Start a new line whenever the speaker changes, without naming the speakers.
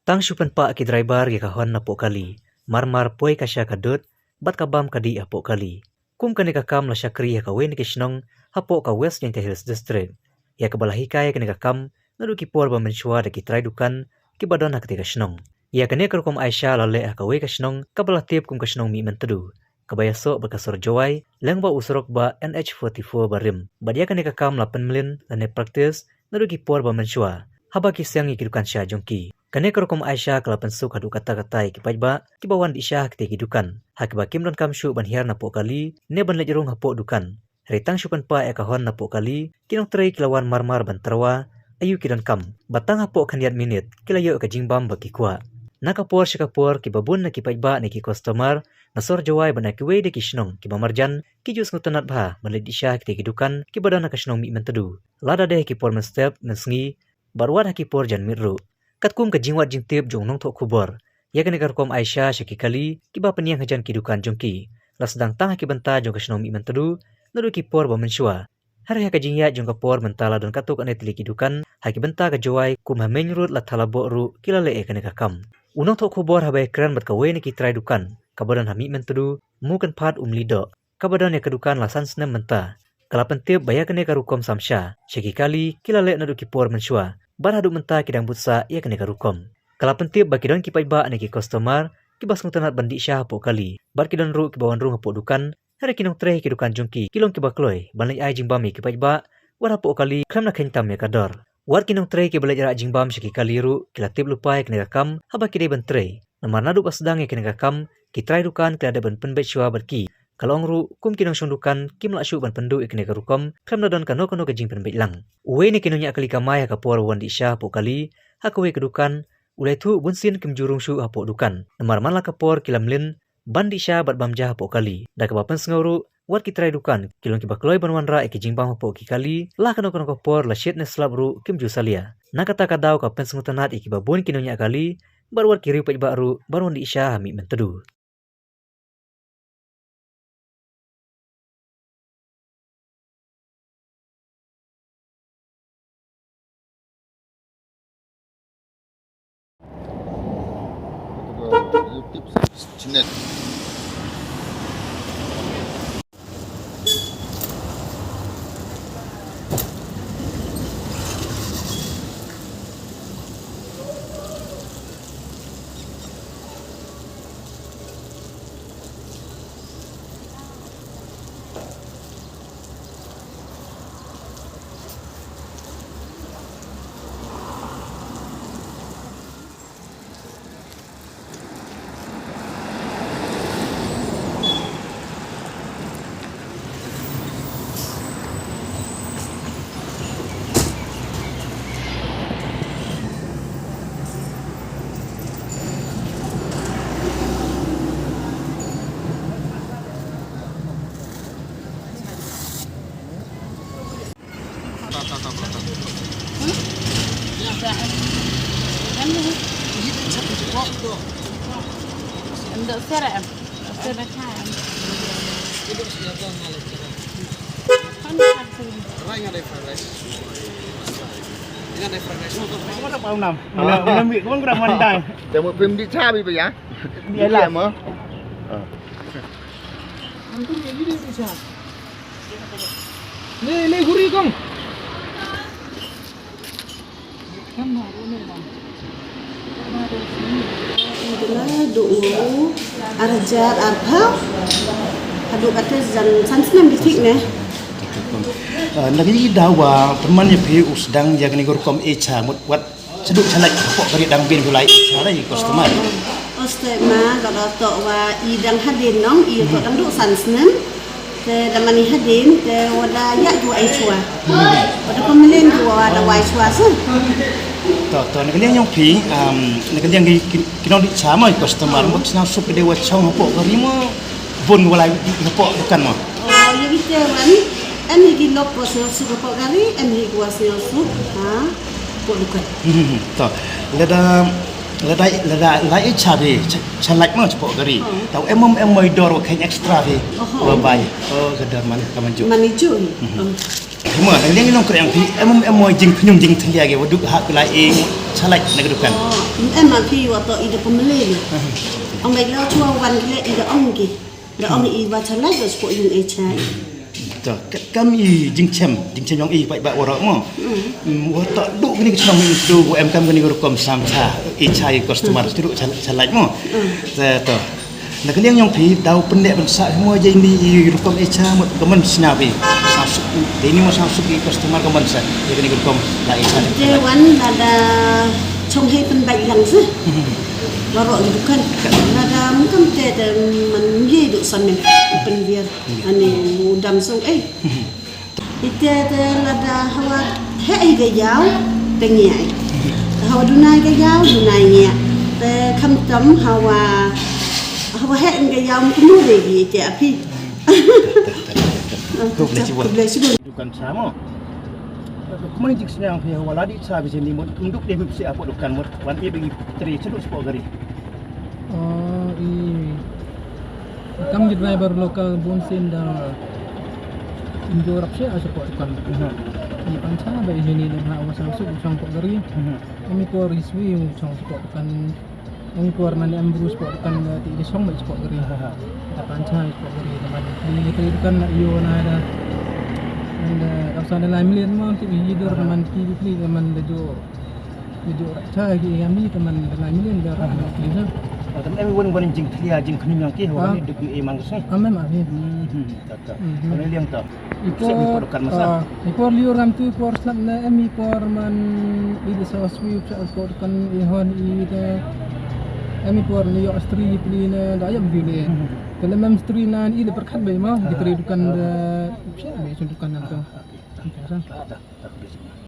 Tang syupan pa ki driver ki kahon na po kali. Marmar poi kasya kadut, bat kabam kadi apo kali. Kum kani kakam la syakri ya kawen ki shnong hapo ka West Yankee Hills District. Ya kabalahika ya kani kakam nadu ki por ba menshua da ki try dukan ki badon hak ka shnong. Ya kani kerkom Aisyah la le ka we ka shnong kabalah tip kum ka shnong mi mentedu. Kabayaso bakasur jawai leng ba usrok ba NH44 barim. Badia kani kakam 8 million la ne practice nadu ki por ba menshua. Haba ki siang ki dukan sya jongki. Kane kerkom Aisyah kalapan suk hadu kata-kata ki pajba ki bawan di Aisyah ki dukan. Hak ba kim don kam syu ban hiar na po kali ne ban lejerung hapo dukan. Retang syupan pa kahon na po kali kinong trei kilawan marmar ban terwa ayu ki don kam. Batang hapo kaniat minit kilayo ka jingbam ba ki kwa. Nakapor syakapor ki babun na ki pajba ni ki customer nasor jawai ban ki we de ki shnong ki mamarjan ki jus ngutanat bha ban le di Aisyah ki dukan ki badan na ka shnong mi mentedu. Lada de ki por men step mensengi barwat haki por jan mirru. Katkum ka jingwat jingtip jong nong tok kubor. Ya kani karkom Aisyah syaki kali ki ba peniang hajan ki dukan jongki. La sedang tang haki benta jong ka shnong mi mentedu nadu ki por ba menshua. Hari haka jingya jong ka por mentala don katuk ane tili ki dukan haki benta ka jawai kum ha menyrut la talabo ru kila le kani kakam. Unong tok kubor habai kran bat ka we ni ki try dukan. Kabadan ha mi mentedu mukan phat lido. Kabadan ya kedukan la sansnem menta. Kalapan tip baya kani karukom samsha. Syaki kali kila le nadu ki por menshua. Bar hadu menta kidang butsa ia kene karukom. Kalapan tip baki don ki pajba ane ki customer ki bas ngutanat bandi Syah hapo kali. Bar ki don ru ki bawan ru hapo dukan hari kinong treh ki dukan jongki kilong ki bakloi banai ai jingbam ki pajba war hapo kali kram na khentam ya kador. War kinong treh ki balai jarak jingbam syaki kali ru kila tip lupa kene kakam haba ki dei ban treh. Namar nadu pasdang ya kene kakam ki try dukan kila ada ban penbet syua barki. Kalong ru kum kinong syundukan kim la syu ban pendu ikne karukom kram na don kano ke jing penbet lang. Uwe ni kinong nya kali kamai ha kapor wan di Syah hapo kali ha kawe kedukan ulai tu bunsin kim jurung syu hapo dukan. Namar man la kapor kilam lin ban di Syah bat bamja hapo kali. Da kabapan sengauru wat ki try dukan kilong ki bakloi ban wanra iki jingbang hapo ki kali la kano kapor la shit ne slab ru kim ju salia. Na kata kadau ka pensengutanat iki babun kinong nya kali bar wat kiri paj baru baru di Syah mi mentedu.
YouTube channel.
Ndok sere em. Sere kan. Kan
Rai ada fried rice. Ini ada fried rice.
Có được bao năm mà bị cũng có mình đây
Để một phim đi xa bây giờ.
đi làm
mà.
nih gurih kong
Dulu arjar arba hadu kata sansnem bitik ne
lagi dawa teman ya pi usdang yang ni gurkom echa mut wat seduk salak pok bari dang bin bulai sala i customer
ostema kalau to wa idang hadin nong i to dang du sansnem te damani hadin te wada ya ju ai chua wada pemelen ju wada wai chua su
to ni kalian yang pi ni kalian kinong di sama customer mut sna sup de wa chong pok bari mo bun bulai pok bukan mo
oh ya gitu wani ani di lopo se su pok kali ani gua se su ha pok bukan
to lada lai chabe chalak mo pok gari tau em moi dor khen extra vi wa bai oh gedar man kaman ju
mani ju
Hema yang long kerang pi em moi jing penyum jing thlia ge waduk hak kelai eng chalai na kedukan.
Em mà khi wa to ida pemele ni. Ông baik lo chua wan kile ida ong ki. Da ong I wa chalai go sport yung e chai.
To kami jing chem yang I bai warak mo. Wa to duk ni ke senang du em kam ni rukom samsa e chai customer tu chalai mo. To na kalian yang pi dau pendek bensa semua je ini rukom e cha mo kemen sinabi. Masuk ini mau masuk di customer kemen sa. Jadi ni rukom lai cha.
Je wan ada chong he pen bai lang se. Lorok gitu kan. Ada mungkin te man ye duk samen pen biar ane mudam song Ite te lada hawa he ga yaw te ngai. Hawa dunai ga yaw dunai ngai. Te kham tam hawa he ga yaw mungkin de gi te api.
Kau boleh cuba. Dukan sama. Kemana jik senang pihak waladi sa bisa ni munduk dia mesti apa dukan mut wan ia bagi teri ceduk sport gari.
Oh, kam jid driver lokal Bonsin da Indo rapse support dukan. Ni panca ba ini ni ha wasang su usang sport gari. Kami ko riswi usang sport dukan. Kami ko man ambrus sport dukan ti di song ba sport gari. Ta panca sport gari teman. Ni teri dukan na iyo na ada Rasa dalam milian mah untuk hidur teman kiri teman lejo raca lagi kami teman dalam milian darah kiri.
Teman em wan jing thlia jing khnum yang ki hawa ni deg e mangsa.
Amem afi.
Tak. Mana liang tak.
Ikor liur ram tu ikor slap na em ikor man ide sawaswi ikor kan ihon ide em ikor liur astri plina daya begini. Kalau memang istri nan ini berkat bayi mah kita redukan, bisa sundukan nanti.